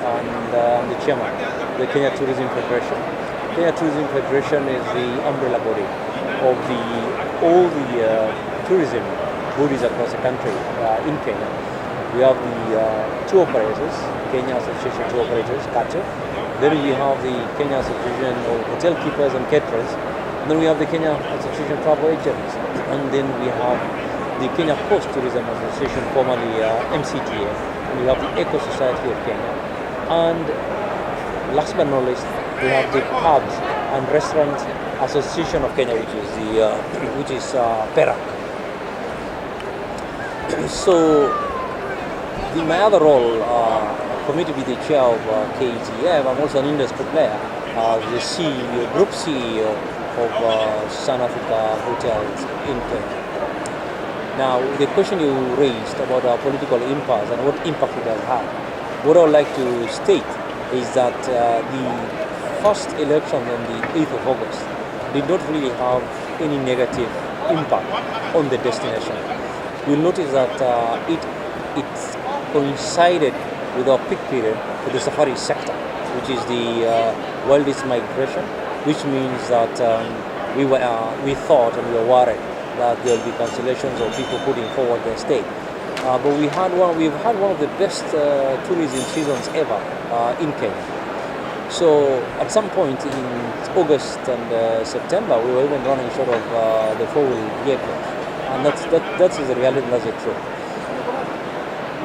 and I'm the chairman of the Kenya Tourism Federation. Kenya Tourism Federation is the umbrella body of all the tourism bodies across the country in Kenya. We have the tour operators, Kenya Association of Tour Operators, KATO. Then we have the Kenya Association of Hotel Keepers and Caterers. And then we have the Kenya Association of Travel Agents. And then we have the Kenya Coast Tourism Association, formerly MCTA. And we have the Eco Society of Kenya. And last but not least, we have the Pubs and Restaurant Association of Kenya, which is PERA. So, my other role, for me to be the chair of KETF, I'm also an industry player, the CEO, Group CEO of Sun Africa Hotels in Kenya. Now, the question you raised about our political impasse and what impact it has had, what I would like to state is that the first election on the 8th of August did not really have any negative impact on the destination. You'll notice that it coincided with our peak period for the safari sector, which is the wildest migration, which means that we thought and we were worried that there will be cancellations or people putting forward their stay. But we've had one of the best tourism seasons ever in Kenya. So at some point in August and September, we were even running short of the four-wheel vehicles, and that's the reality, and that's the truth.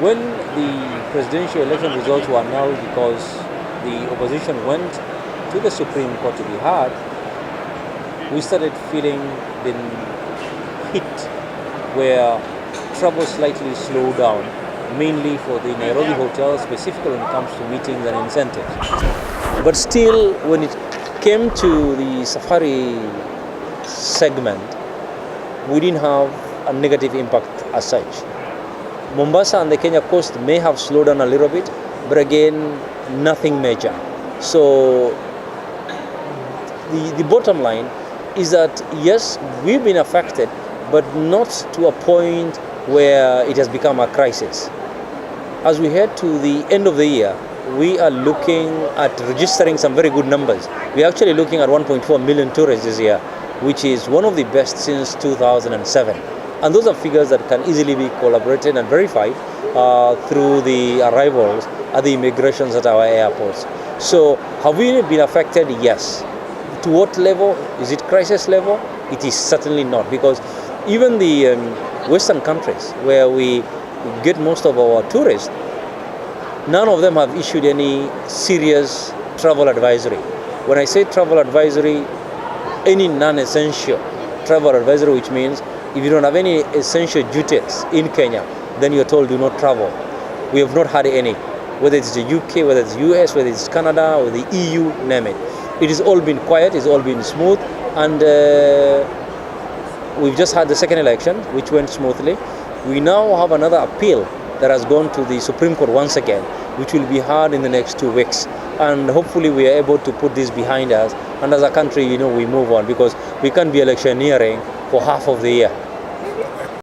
When the presidential election results were announced, because the opposition went to the Supreme Court to be heard, we started feeling the hit where travel slightly slowed down, mainly for the Nairobi hotels, specifically when it comes to meetings and incentives. But still, when it came to the safari segment, we didn't have a negative impact as such. Mombasa and the Kenya coast may have slowed down a little bit, but again, nothing major. So the bottom line is that yes, we've been affected, but not to a point where it has become a crisis. As we head to the end of the year, we are looking at registering some very good numbers. We're actually looking at 1.4 million tourists this year, which is one of the best since 2007. And those are figures that can easily be collaborated and verified through the arrivals at the immigrations at our airports. So have we been affected? Yes. To what level? Is it crisis level? It is certainly not, because even the Western countries where we get most of our tourists, none of them have issued any serious travel advisory. When I say travel advisory, any non-essential travel advisory, which means if you don't have any essential duties in Kenya, then you're told do not travel. We have not had any, whether it's the UK, whether it's US, whether it's Canada or the EU, name it. It has all been quiet, it's all been smooth, and we've just had the second election, which went smoothly. We now have another appeal that has gone to the Supreme Court once again, which will be heard in the next 2 weeks. And hopefully we are able to put this behind us. And as a country, we move on, because we can't be electioneering for half of the year.